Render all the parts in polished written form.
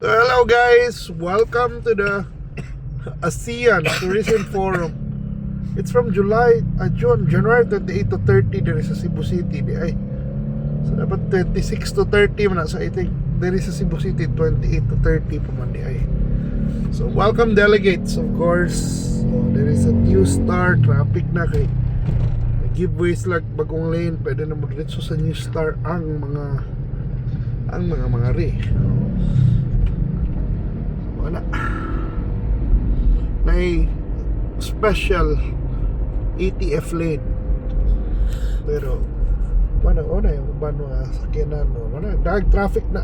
So hello guys, welcome to the ASEAN Tourism Forum. It's from January 28 to 30 there is sa Cebu City. So dapat 26 to 30 man. So I think there is sa Cebu City 28 to 30 pa man di ay. So welcome delegates, of course. So, there is a new star traffic na kay giveaways like bagong lane, pwede na magdiretso sa new star ang mga ri. Wala. May special ATF lane. Pero mana yung bano sakyanan no. Mana dag traffic na.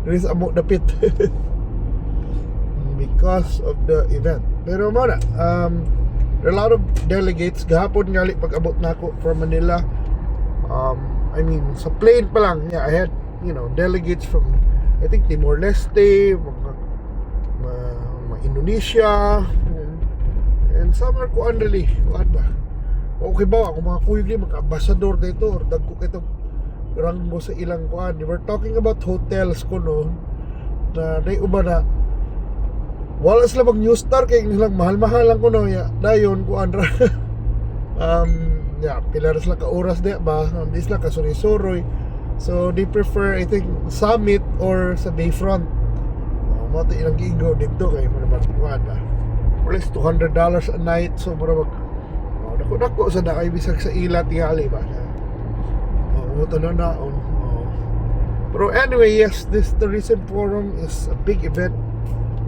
There is amo dapit. Because of the event. Pero mana there are a lot of delegates gahapon ngali pag abot nako from Manila. I mean sa plane pa lang, yeah, I had, delegates from I think Timor-Leste, mga Indonesia, and some are kuan really, kuan ba? Okay ba ako mga kuyog mga ambassador dito or dagko kito rango sa ilang kuan. They were talking about hotels ko no na day uba na wala sila mag new star kay nilang mahal-mahal lang ko no ya dayon kuan ra. Pila ra sila ka oras di ba? Di sila ka suri-suroy. So they prefer I think Summit or sa Bayfront. Mo to ilang gigo dito kay mo naman kuan ba. At least $200 a night, so mura mag dako sa nakay bisag sa ilat tingali ba. Mo to na naon. Pero anyway, yes, this tourism forum is a big event.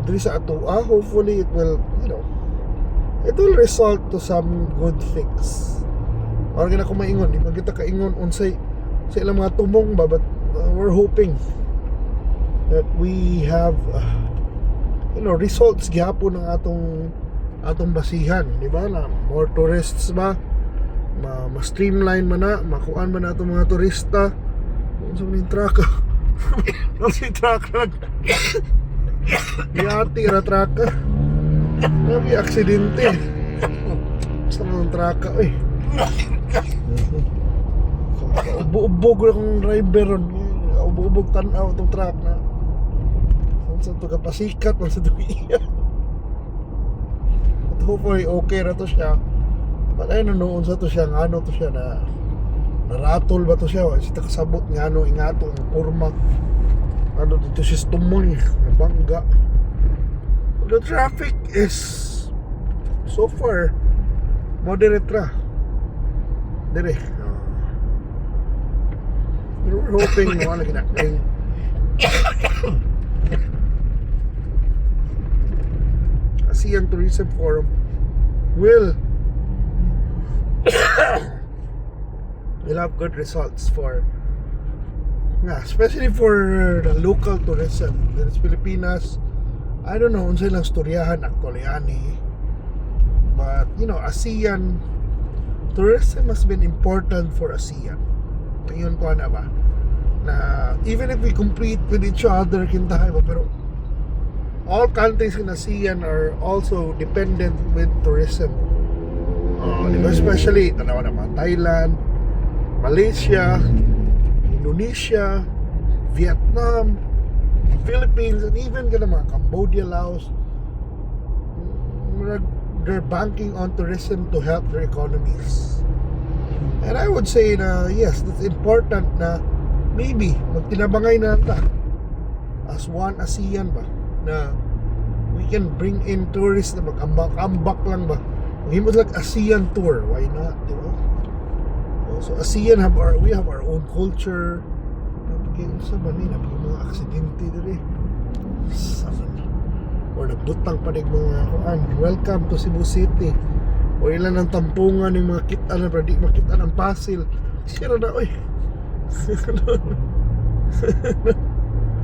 Diri sa atua, hopefully it will, it will result to some good things. Or gina ko maingon, di man kita kaingon unsay sa ilang mga tumong ba, but we're hoping that we have results gyapon ng atong basihan, di ba? Na more tourists ba, ma-streamline man na, makuan man na atong mga turista. Unsa man yung traka? Si traka yati ra traka. May aksidente. Basta ng traka oy. Ubog na kong driver ron. Ubog tanaw itong truck na sa ito kapasikat o sa duwiya. At hopefully okay na to siya. Malay na noon sa to siya nga ano to siya na naratol ba to siya o sita kasabot nga ano ingato ang kurma ano dito siya stumoy nabangga. The traffic is so far moderate ra dire. We're hoping wala ginakling ASEAN Tourism Forum will have good results for especially for the local tourism. There's Pilipinas, I don't know unsay lang storyahan actually ani, but ASEAN tourism has been important for ASEAN. Ngayon ko na ba na even if we compete with each other kintahay ba, pero all countries in ASEAN are also dependent with tourism. Diba? Especially tanawa naman Thailand, Malaysia, Indonesia, Vietnam, Philippines, and even mga Cambodia, Laos. They're banking on tourism to help their economies. And I would say na yes, that's important na maybe magtinabangay na ta as one ASEAN ba na we can bring in tourists na mag-ambak lang ba. Maghimos like ASEAN tour, why not, di ba? So ASEAN we have our own culture. Napagin sa Manila, mga aksidente diri. Or nagbutang pa ng mga welcome to Cebu City. O ilan ang tampungan ng mga kita na di makita ng pasil. Sira na oy.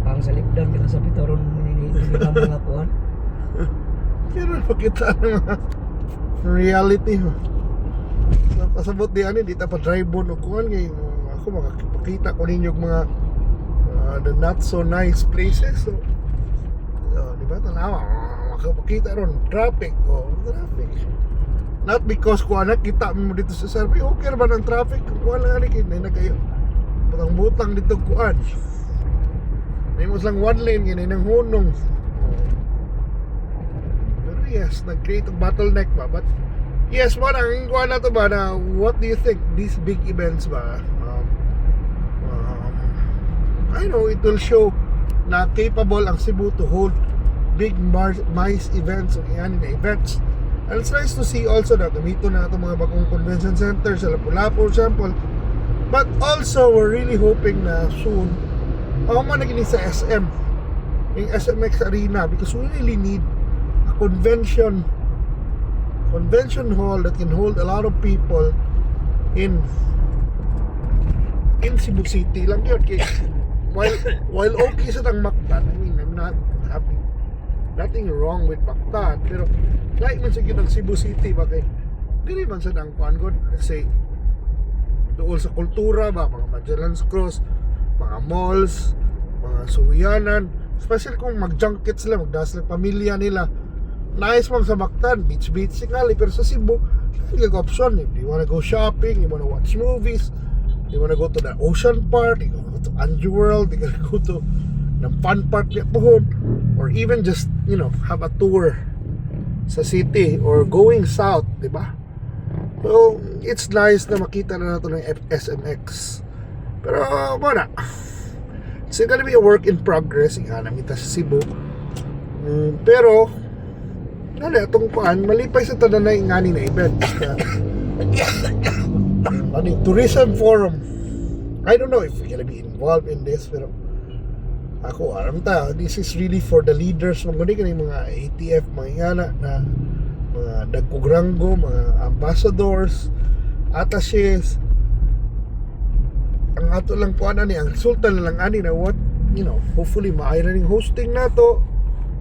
Ang salipdan kita sa pitoron ni mga kuan. Sira makita ng mga reality. So kasabot di ani di ta pa drive on og kuan kay ako makakita ko ninyo mga the not so nice places. So di ba tanawa makakita ron traffic not because kuan kita mo dito sa survey okay ba ng traffic kuan lang ani kay nagayo butang dito kuan may mas lang one lane ganyan ng hunong. Pero yes, nag-create ng bottleneck ba, but yes, parang kuha na to ba na what do you think these big events ba, I know it will show na capable ang Cebu to hold big MICE events o yan na events. And it's nice to see also na gamito na itong mga bagong convention center sa Lapu-Lapu, for example. But also, we're really hoping na soon ako man naging sa SM, yung SMX Arena, because we really need a convention hall that can hold a lot of people in Cebu City lang yun. While okay sa tang Mactan, I mean, I'm not having nothing wrong with Mactan, pero like man sa ng Cebu City, bakit dili man sa nang kuan god, let's say doon sa kultura ba, mga Magellan's Cross, mga malls, mga suyanan, especially kung mag-junket sila, magdas sila pamilya nila, nice man sa Mactan, beach singali, pero sa Cebu hindi ka option. If you wanna go shopping, you wanna watch movies, you wanna go to the ocean park, you wanna go to Anju World, you wanna go to ng fun park niya pohon, or even just, you know, have a tour sa city or going south, di ba? So, it's nice na makita na natin ng SMX. Pero, muna, it's gonna be a work in progress. Ihanam kita sa Cebu. Pero, ano, itong paan, malipay sa tanan na ingani na events. Tourism forum. I don't know if we're gonna be involved in this, pero ako, alam ta, this is really for the leaders. Mga mga ATF, mga ingana na mga dagkugrango, mga ambassadors, attaches. Ang ato lang po ani, ang resulta na lang ani na what, you know, hopefully maayra ning hosting nato.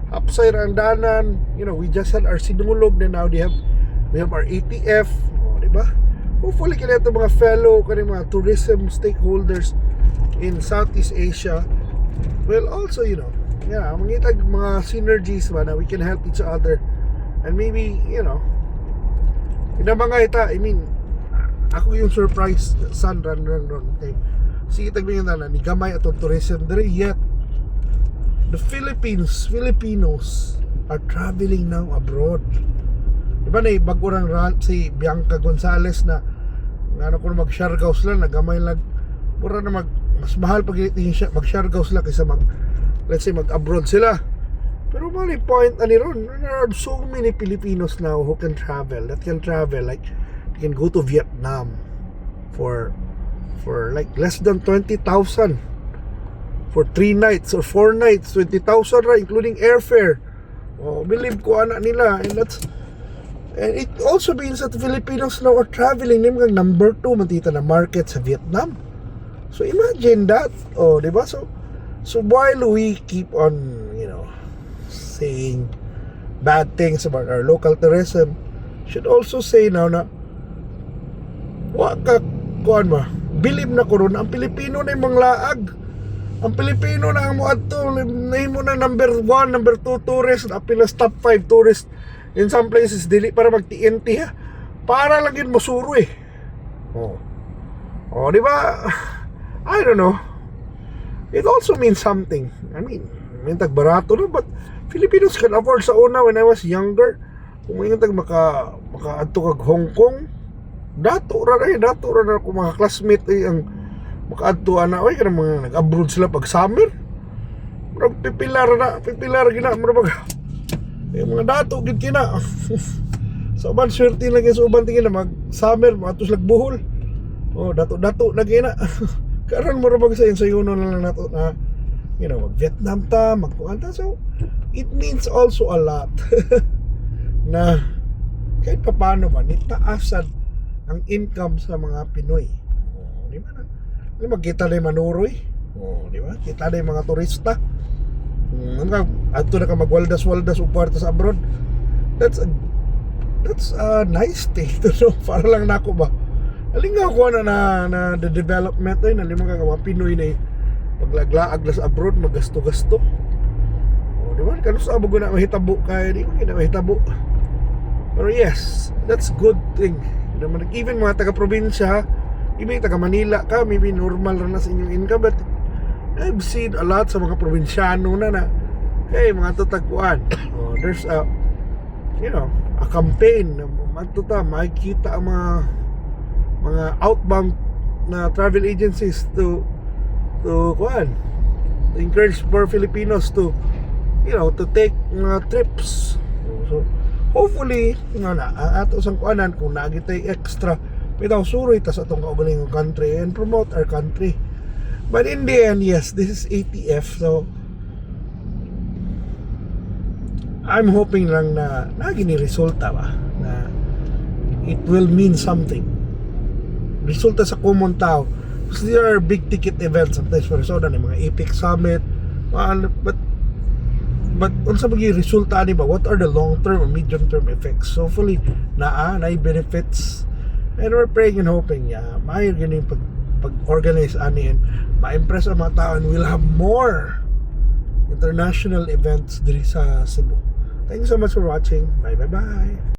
Hapsay ra ang danan. You know, we just had our sinulog, then now we have our ATF, oh, di ba? Hopefully kaya ito mga fellow, kaya mga tourism stakeholders in Southeast Asia will also, you know, yeah, mangitag mga synergies ba na we can help each other, and maybe, you know, ina mga ita, I mean, ako yung surprise son ron okay, sige tagbingin na ni gamay atong tourism dere, yet the Filipinos are traveling now abroad. Diba na bago rang rant si Bianca Gonzales na ano kung mag-Siargao sila, nagamay lang pura na mas mahal pag mag-Siargao sila kaysa let's say mag-abroad sila. Pero mali point ani ron, there are so many Filipinos now who can travel, like they can go to Vietnam for like less than 20,000 for 3 nights or 4 nights, 20,000 ra including airfare. Oh, believe ko ana nila, and it also means that Filipinos now are traveling na mga number 2 matita na market sa Vietnam. So imagine that. Oh, diba? So while we keep on, you know, saying bad things about our local tourism, should also say now na kuan ba? Believe na ko ron ang Pilipino na yung laag. Ang Pilipino na ang muadto, name mo na number 1, number 2 tourist, apilas top 5 tourist in some places dili para mag-TNT ha. Para lang yun masuro eh. Oh, di ba? I don't know. It also means something. I mean, tag barato na, but Filipinos can afford sa una when I was younger. Kung may tag maka-adto kag Hong Kong, dato ra na ko mga classmate ang maka-adto ana oy kanang mga nag-abroad sila pag summer. Murag pipilar gina murag yung mga dato gid kina. So uban swerte lang sa uban tingin na mag-summer matos lag buhol. Oh, dato na gina. Karon mo rabag sa insayon na lang nato na, you know, Vietnam ta, magkuanta. So it means also a lot na kahit paano ba nitaasan ang income sa mga Pinoy. Oh, di ba na? Di magkita na yung manuroy. Oh, di ba? Kita na yung mga turista. Ato na ka magwaldas-waldas o kwarta sa abroad. That's a nice thing to know. Para lang nako ba? Alingaw ko na the development ay nalimang ka mga Pinoy na paglaglaag na sa abroad magasto-gasto. O di ba? Kano sa abo na mahitabo kaya di ba mahitabo. Pero yes, that's good thing. Even mga taga-probinsya, even taga Manila ka, maybe normal na sa inyong income, but I've seen a lot sa mga probinsyano na hey, mga tutagkuan. There's a a campaign na matuta makikita ang mga outbound na travel agencies to encourage more Filipinos to to take mga trips. So hopefully ang ato sang kuanan kung nagitay extra bitaw suroy tas atong kaugalingong country and promote our country. But in the end, yes, this is ATF, so I'm hoping lang na naging resulta ba na it will mean something. Resulta sa common tao. Because there are big ticket events sometimes for so na mga epic summit, but unsa maging resulta ni ba? What are the long term or medium term effects? So hopefully na benefits, and we're praying and hoping may ganing pag-organize ani and ma-impress ang mga tao, and we'll have more international events diri sa Cebu. Thank you so much for watching. Bye.